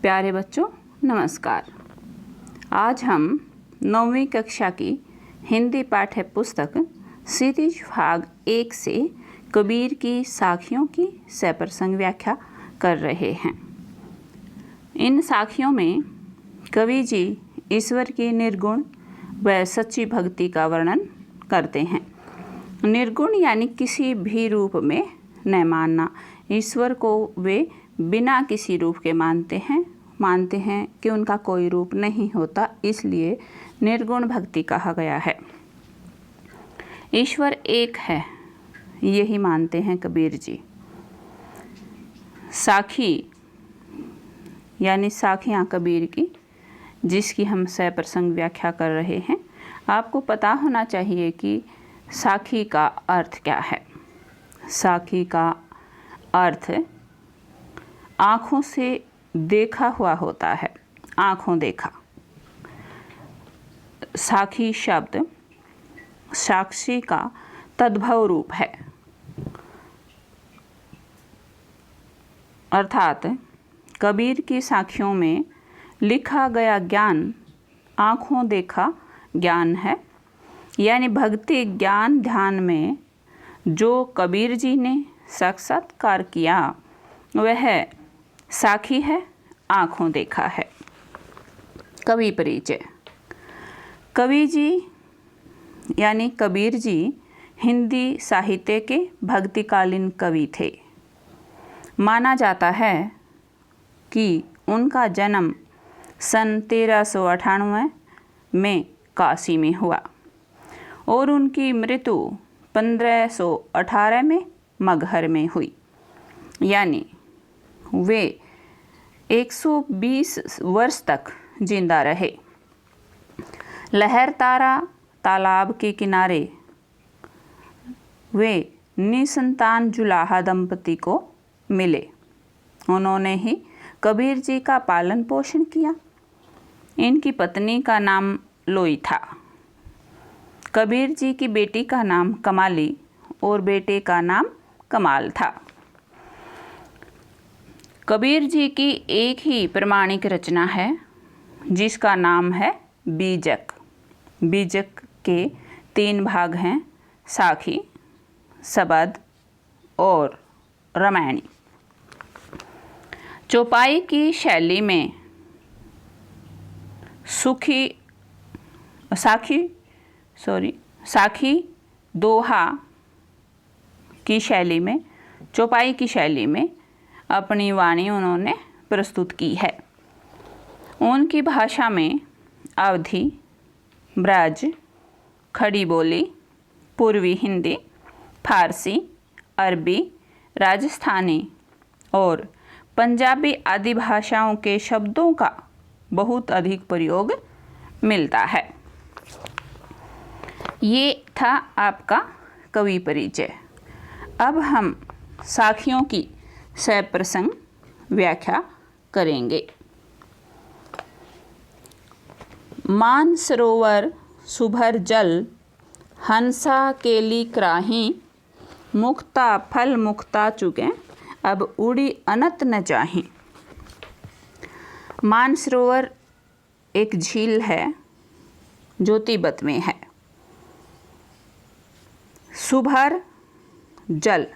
प्यारे बच्चों नमस्कार। आज हम 9वीं कक्षा की हिंदी पाठ्य पुस्तक सीरीज भाग 1 से कबीर की साखियों की सप्रसंग व्याख्या कर रहे हैं। इन साखियों में कवि जी ईश्वर की निर्गुण व सच्ची भक्ति का वर्णन करते हैं। निर्गुण यानी किसी भी रूप में न मानना। ईश्वर को वे बिना किसी रूप के मानते हैं कि उनका कोई रूप नहीं होता, इसलिए निर्गुण भक्ति कहा गया है। ईश्वर एक है, यही मानते हैं कबीर जी। साखी यानी साखियाँ कबीर की, जिसकी हम सप्रसंग व्याख्या कर रहे हैं। आपको पता होना चाहिए कि साखी का अर्थ क्या है। साखी का अर्थ आँखों से देखा हुआ होता है, आँखों देखा। साखी शब्द साक्षी का तद्भव रूप है, अर्थात कबीर की साखियों में लिखा गया ज्ञान आँखों देखा ज्ञान है। यानी भक्ति ज्ञान ध्यान में जो कबीर जी ने साक्षात्कार किया वह साखी है, आँखों देखा है। कवि परिचय। कवि जी यानी कबीर जी हिंदी साहित्य के भक्तिकालीन कवि थे। माना जाता है कि उनका जन्म सन 1398 में काशी में हुआ और उनकी मृत्यु 1518 में मगहर में हुई। यानी वे 120 वर्ष तक जिंदा रहे। लहरतारा तालाब के किनारे वे निसंतान जुलाहा दंपति को मिले। उन्होंने ही कबीर जी का पालन पोषण किया। इनकी पत्नी का नाम लोई था। कबीर जी की बेटी का नाम कमाली और बेटे का नाम कमाल था। कबीर जी की एक ही प्रमाणिक रचना है जिसका नाम है बीजक। बीजक के 3 भाग हैं, साखी, सबद और रामायणी। चौपाई की शैली में साखी दोहा की शैली में, चौपाई की शैली में अपनी वाणी उन्होंने प्रस्तुत की है। उनकी भाषा में अवधी, ब्रज, खड़ी बोली, पूर्वी हिंदी, फारसी, अरबी, राजस्थानी और पंजाबी आदि भाषाओं के शब्दों का बहुत अधिक प्रयोग मिलता है। ये था आपका कवि परिचय। अब हम साखियों की सप्रसंग व्याख्या करेंगे। मान सरोवर सुभर जल, हंसा केली क्राही, मुक्ता फल मुक्ता चुके, अब उड़ी अनत न चाही। मान सरोवर एक झील है जो तिब्बत में है। सुभर जल,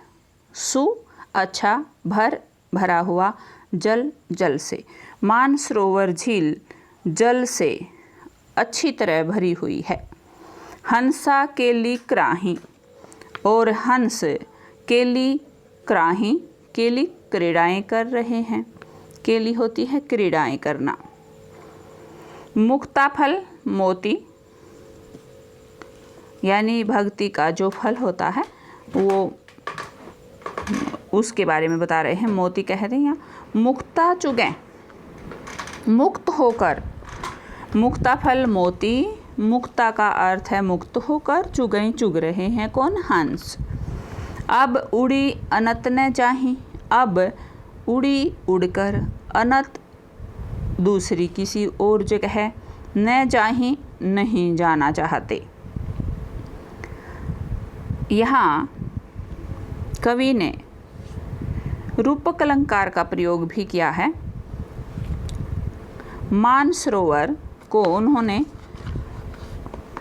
सु अच्छा, भर भरा हुआ, जल जल से। मानसरोवर झील जल से अच्छी तरह भरी हुई है। हंसा केली क्राही, और हंस केली क्राही, केली क्रीड़ाएं कर रहे हैं। केली होती है क्रीड़ाएं करना। मुक्ता फल मोती, यानी भक्ति का जो फल होता है वो उसके बारे में बता रहे हैं। मोती कह रहे हैं। मुक्ता चुगें, मुक्त होकर, मुक्ता फल मोती, मुक्ता का अर्थ है मुक्त होकर, चुगें चुग रहे हैं कौन? हंस। अब उड़ी अनत न चाही, अब उड़ी उड़कर, अनत दूसरी किसी और जगह, न चाही नहीं जाना चाहते। यहाँ कवि ने रूपक अलंकार का प्रयोग भी किया है। मानसरोवर को उन्होंने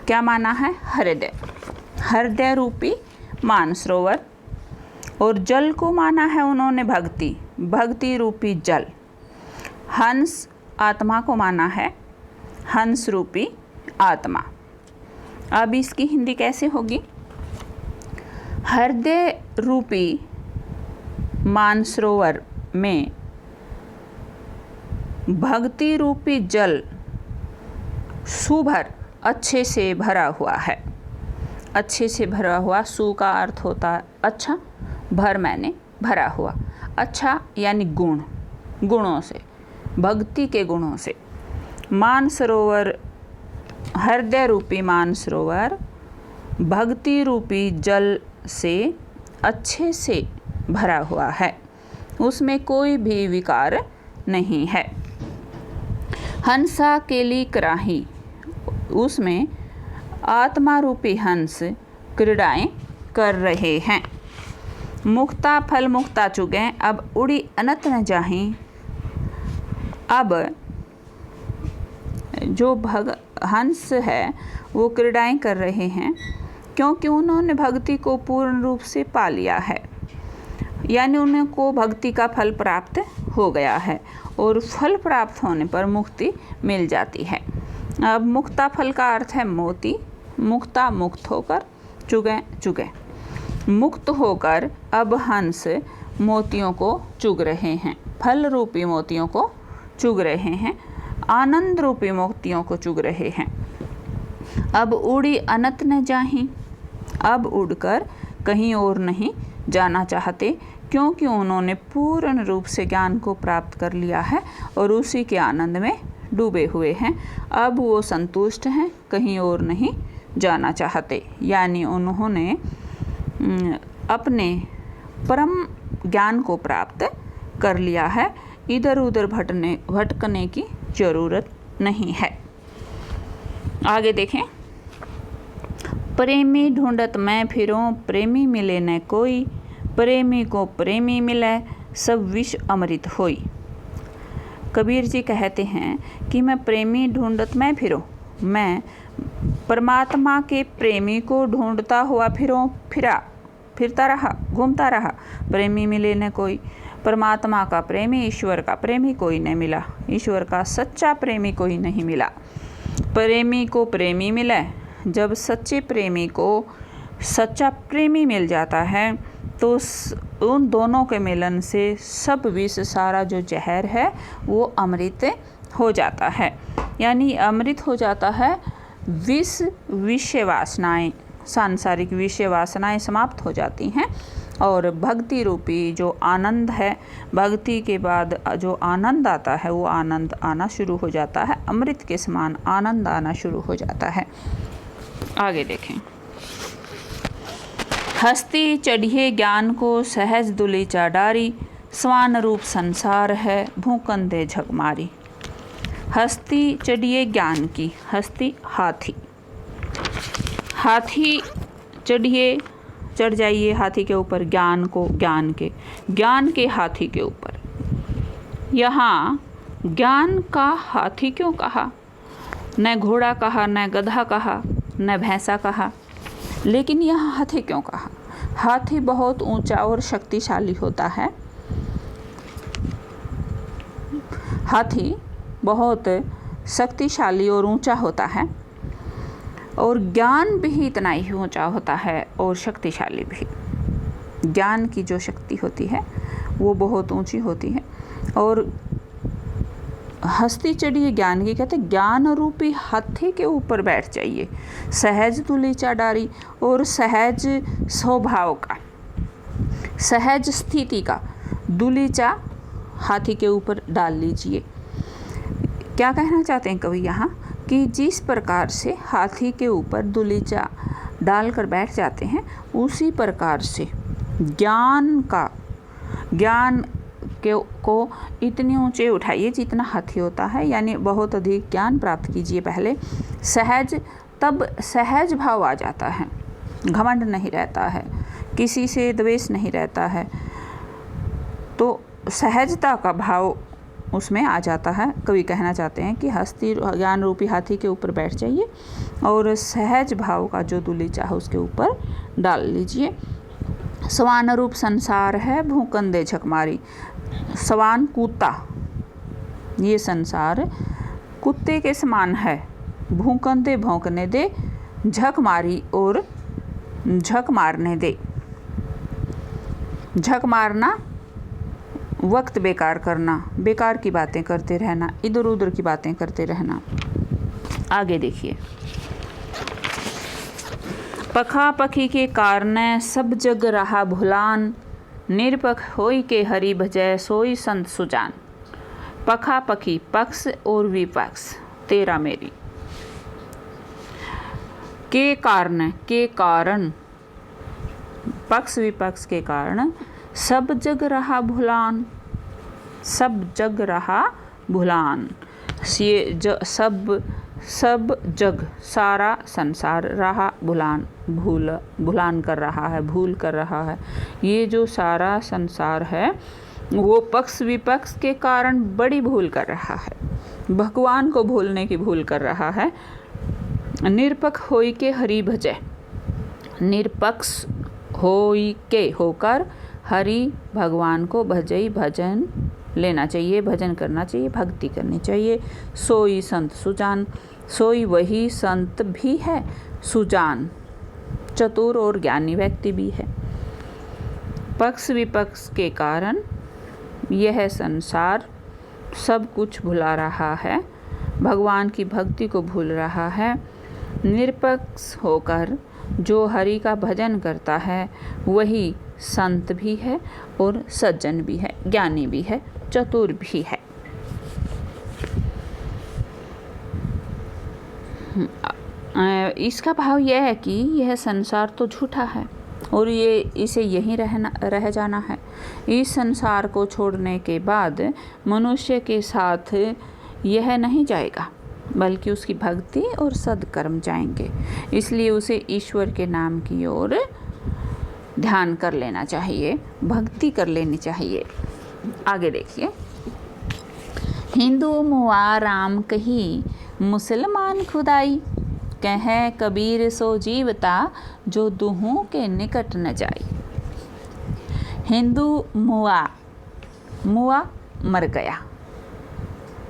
क्या माना है? हृदय, हृदय रूपी मानसरोवर। और जल को माना है उन्होंने भक्ति, भक्ति रूपी जल। हंस, आत्मा को माना है हंस रूपी आत्मा। अब इसकी हिंदी कैसे होगी? हृदय रूपी मानसरोवर में भक्ति रूपी जल सुभर, अच्छे से भरा हुआ है। अच्छे से भरा हुआ, सु का अर्थ होता है अच्छा, भर मैंने भरा हुआ। अच्छा यानी गुण, गुणों से, भक्ति के गुणों से। मानसरोवर, हृदय रूपी मानसरोवर भक्ति रूपी जल से अच्छे से भरा हुआ है, उसमें कोई भी विकार नहीं है। हंसा केली कराही, उसमें आत्मा रूपी हंस क्रीड़ाएं कर रहे हैं। मुक्ता फल मुक्ता चुगें, अब उड़ी अनत न जाहीं। अब जो हंस है वो क्रीड़ाएं कर रहे हैं क्योंकि उन्होंने भक्ति को पूर्ण रूप से पा लिया है, यानी उनको भक्ति का फल प्राप्त हो गया है और फल प्राप्त होने पर मुक्ति मिल जाती है। अब मुक्ता फल का अर्थ है मोती, मुक्ता मुक्त होकर, चुगे चुगे, मुक्त होकर अब हंस मोतियों को चुग रहे हैं, फल रूपी मोतियों को चुग रहे हैं, आनंद रूपी मोतियों को चुग रहे हैं। अब उड़ी अनत न जाहीं, अब उड़कर कहीं और नहीं जाना चाहते क्योंकि उन्होंने पूर्ण रूप से ज्ञान को प्राप्त कर लिया है और उसी के आनंद में डूबे हुए हैं। अब वो संतुष्ट हैं, कहीं और नहीं जाना चाहते, यानी उन्होंने अपने परम ज्ञान को प्राप्त कर लिया है, इधर उधर भटकने की ज़रूरत नहीं है। आगे देखें। प्रेमी ढूंढत मैं फिरूं, प्रेमी मिले न कोई, प्रेमी को प्रेमी मिले सब विष अमृत होई। कबीर जी कहते हैं कि मैं प्रेमी ढूंढत मैं फिरूं, मैं परमात्मा के प्रेमी को ढूंढता हुआ फिरता रहा, घूमता रहा, प्रेमी मिले न कोई। परमात्मा का प्रेमी, ईश्वर का प्रेमी कोई नहीं मिला, ईश्वर का सच्चा प्रेमी कोई नहीं मिला। प्रेमी को प्रेमी मिले, जब सच्चे प्रेमी को सच्चा प्रेमी मिल जाता है तो उन दोनों के मिलन से सब विष, सारा जो जहर है वो अमृत हो जाता है, यानी अमृत हो जाता है। विषय वासनाएं, सांसारिक विषय वासनाएं समाप्त हो जाती हैं और भक्ति रूपी जो आनंद है, भक्ति के बाद जो आनंद आता है वो आनंद आना शुरू हो जाता है, अमृत के समान आनंद आना शुरू हो जाता है। आगे देखें। हस्ती चढ़िए ज्ञान को सहज दुली चाडारी, स्वान रूप संसार है भूकन दे झकमारी। हस्ती चढ़िए ज्ञान की, हस्ती हाथी, हाथी चढ़िए, चढ़ जाइए हाथी के ऊपर, ज्ञान को, ज्ञान के हाथी के ऊपर। यहाँ ज्ञान का हाथी क्यों कहा? न घोड़ा कहा, न गधा कहा, न भैंसा कहा, लेकिन यहाँ हाथी क्यों कहा? हाथी बहुत ऊंचा और शक्तिशाली होता है। हाथी बहुत शक्तिशाली और ऊंचा होता है और ज्ञान भी इतना ही ऊंचा होता है और शक्तिशाली भी। ज्ञान की जो शक्ति होती है वो बहुत ऊंची होती है। और हस्ती चढ़िए ज्ञान की, कहते ज्ञान रूपी हाथी के ऊपर बैठ जाइए, सहज तुली चाडारी, और सहज स्वभाव का, सहज स्थिति का दुलीचा हाथी के ऊपर डाल लीजिए। क्या कहना चाहते हैं कवि यहाँ कि जिस प्रकार से हाथी के ऊपर दुलीचा डालकर बैठ जाते हैं, उसी प्रकार से ज्ञान को इतने ऊंचे उठाइए जितना हाथी होता है, यानी बहुत अधिक ज्ञान प्राप्त कीजिए पहले। तब सहज भाव आ जाता है, घमंड नहीं रहता है, किसी से द्वेष नहीं रहता है, तो सहजता का भाव उसमें आ जाता है। कवि कहना चाहते हैं कि हस्ती ज्ञान रूपी हाथी के ऊपर बैठ जाइए और सहज भाव का जो दूली चाहे उसके ऊपर डाल लीजिए। सवान रूप संसार है भूकंदे झकमारी। सवान कुत्ता, ये संसार कुत्ते के समान है। भूकंदे भौंकने दे, झक मारी और झक मारने दे। झक मारना वक्त बेकार करना, बेकार की बातें करते रहना, इधर उधर की बातें करते रहना। आगे देखिए। पखा पखी के कारण सब जग रहा भुलान। निरपख होई के हरि भजय सोई संत सुजान। पखा पखी पक्ष और विपक्ष, तेरा मेरी। के कारण पक्ष विपक्ष के कारण सब जग रहा भुलान। सब जग रहा भुलान, ये सब जग सारा संसार रहा भुलान, भुलान कर रहा है, भूल कर रहा है। ये जो सारा संसार है वो पक्ष विपक्ष के कारण बड़ी भूल कर रहा है, भगवान को भूलने की भूल कर रहा है। निरपक्ष होई के हरि भजय, निरपक्ष होई के होकर हरि भगवान को भजई, भजन लेना चाहिए, भजन करना चाहिए, भक्ति करनी चाहिए। सोई संत सुजान, सोई वही संत भी है, सुजान चतुर और ज्ञानी व्यक्ति भी है। पक्ष विपक्ष के कारण यह संसार सब कुछ भुला रहा है, भगवान की भक्ति को भूल रहा है। निरपक्ष होकर जो हरि का भजन करता है वही संत भी है और सज्जन भी है, ज्ञानी भी है, चतुर भी है। इसका भाव यह है कि यह संसार तो झूठा है और इसे यहीं रह जाना है। इस संसार को छोड़ने के बाद मनुष्य के साथ यह नहीं जाएगा, बल्कि उसकी भक्ति और सद्कर्म जाएंगे। इसलिए उसे ईश्वर के नाम की ओर ध्यान कर लेना चाहिए, भक्ति कर लेनी चाहिए। आगे देखिए। हिंदू मुआ राम कही, मुसलमान खुदाई। कहे कबीर सो जीवता, जो दुहों के निकट न जाई। हिंदू मुआ, मुआ मर गया,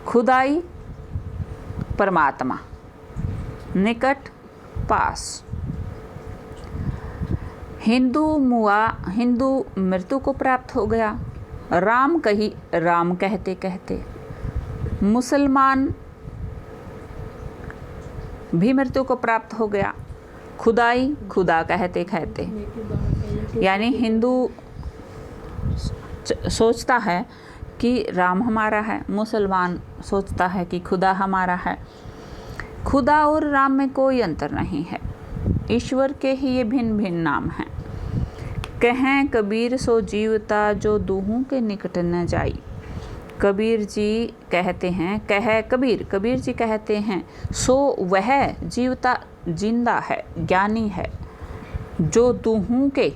खुदाई परमात्मा, निकट पास। हिंदू मुआ, हिंदू मृत्यु को प्राप्त हो गया। राम कही, राम कहते कहते। मुसलमान भी मृत्यु को प्राप्त हो गया। खुदाई, खुदा कहते कहते। यानी हिंदू सोचता है कि राम हमारा है, मुसलमान सोचता है कि खुदा हमारा है। खुदा और राम में कोई अंतर नहीं है, ईश्वर के ही ये भिन्न भिन्न नाम हैं। कहें कबीर सो जीवता, जो दूहों के निकट न जाई। कबीर जी कहते हैं, कबीर जी कहते हैं, सो वह जीवता जिंदा है, ज्ञानी है, जो दूहों के,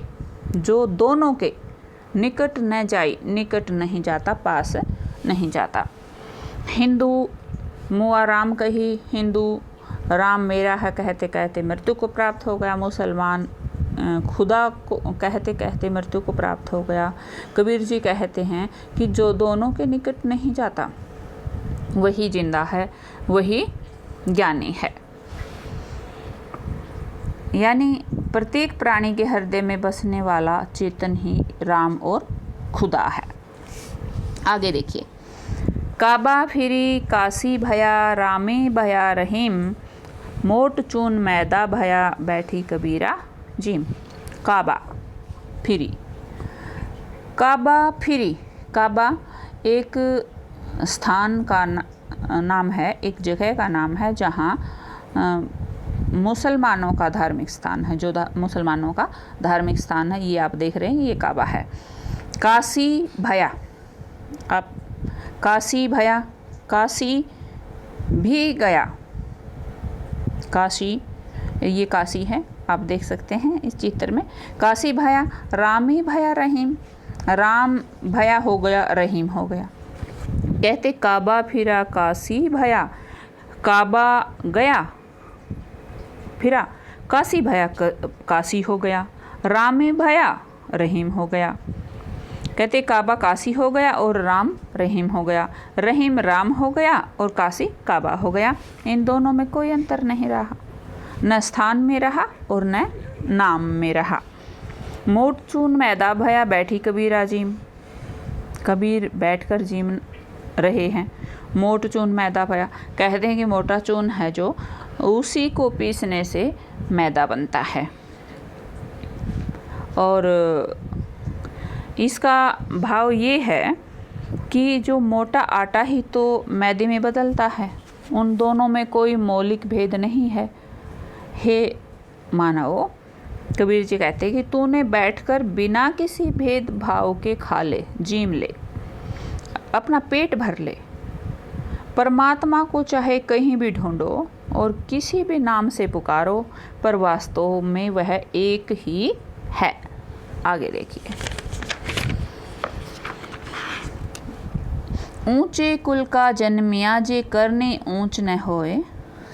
जो दोनों के निकट न जाई, निकट नहीं जाता, पास नहीं जाता। हिंदू मुआ राम कही, हिंदू राम मेरा है कहते कहते मृत्यु को प्राप्त हो गया। मुसलमान खुदा को कहते कहते मृत्यु को प्राप्त हो गया। कबीर जी कहते हैं कि जो दोनों के निकट नहीं जाता वही जिंदा है, वही ज्ञानी है। यानी प्रत्येक प्राणी के हृदय में बसने वाला चेतन ही राम और खुदा है। आगे देखिए। काबा फिरी काशी भया, रामे भया रहीम। मोट चून मैदा भया, बैठी कबीरा जिम। काबा फिरी, काबा फिरी। काबा एक स्थान का नाम है, एक जगह का नाम है जहाँ मुसलमानों का धार्मिक स्थान है। जो मुसलमानों का धार्मिक स्थान है ये आप देख रहे हैं, ये काबा है। काशी भया, अब काशी भया, काशी भी गया। काशी, ये काशी है, आप देख सकते हैं इस चित्र में। काशी भया, राम ही भया रहीम। राम भया हो गया, रहीम हो गया। कहते काबा फिरा काशी भया, काबा गया फिरा काशी भया, काशी हो गया। राम भया रहीम हो गया। कहते काबा काशी हो गया और राम रहीम हो गया। रहीम राम हो गया और काशी काबा हो गया। इन दोनों में कोई अंतर नहीं रहा, न स्थान में रहा और न नाम में रहा। मोट चून मैदा भया, बैठी कबीर आजीम। कबीर बैठकर जीम रहे हैं। मोट चून मैदा भया, कहते हैं कि मोटा चून है जो, उसी को पीसने से मैदा बनता है। और इसका भाव ये है कि जो मोटा आटा ही तो मैदे में बदलता है, उन दोनों में कोई मौलिक भेद नहीं है। हे मानव, कबीर जी कहते हैं कि तूने बैठकर बिना किसी भेदभाव के खा ले, जीम ले, अपना पेट भर ले। परमात्मा को चाहे कहीं भी ढूंढो और किसी भी नाम से पुकारो, पर वास्तव में वह एक ही है। आगे देखिए। ऊंचे कुल का जन्मिया, जे करने ऊंच न होए।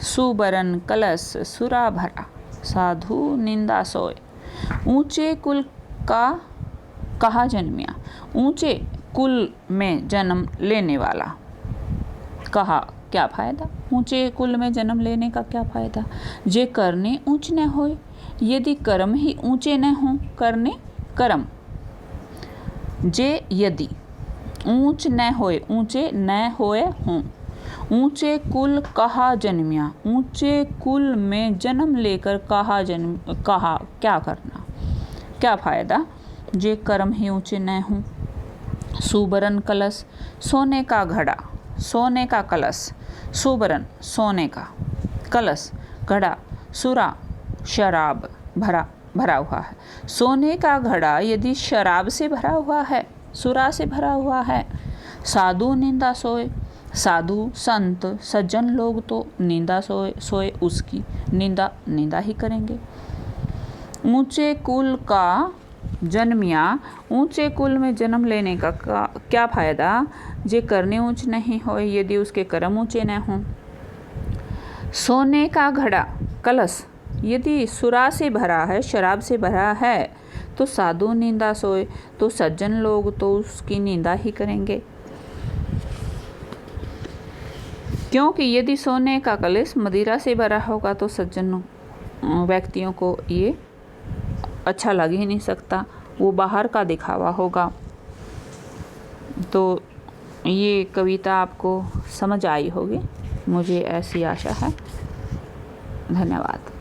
सुबरन कलश सुरा भरा, साधु निंदा सोए। ऊंचे कुल का कहा जन्मिया, ऊंचे कुल में जन्म लेने वाला। कहा क्या फ़ायदा, ऊंचे कुल में जन्म लेने का क्या फ़ायदा। जे करने ऊंच न होए, यदि कर्म ही ऊंचे न हों, करने कर्म। जे यदि ऊंच न होए, ऊंचे न होए हों। ऊंचे कुल कहा जन्मिया, ऊंचे कुल में जन्म लेकर कहा क्या करना, क्या फ़ायदा। जे कर्म ही ऊंचे न हों। सुबरन कलश, सोने का घड़ा, सोने का कलश। सुबरन सोने का, कलश घड़ा, सुरा शराब भरा हुआ है। सोने का घड़ा यदि शराब से भरा हुआ है, सुरा से भरा हुआ है। साधु निंदा सोए, साधु संत सज्जन लोग तो निंदा सोए उसकी निंदा ही करेंगे। ऊंचे कुल का जन्मिया, ऊंचे कुल में जन्म लेने का क्या फ़ायदा। जे करने ऊंच नहीं होए, यदि उसके कर्म ऊंचे न हों। सोने का घड़ा, कलश यदि सुरा से भरा है, शराब से भरा है, तो साधु निंदा सोए, तो सज्जन लोग तो उसकी निंदा ही करेंगे। क्योंकि यदि सोने का कलश मदिरा से भरा होगा तो सज्जन व्यक्तियों को ये अच्छा लग ही नहीं सकता, वो बाहर का दिखावा होगा। तो ये कविता आपको समझ आई होगी, मुझे ऐसी आशा है। धन्यवाद।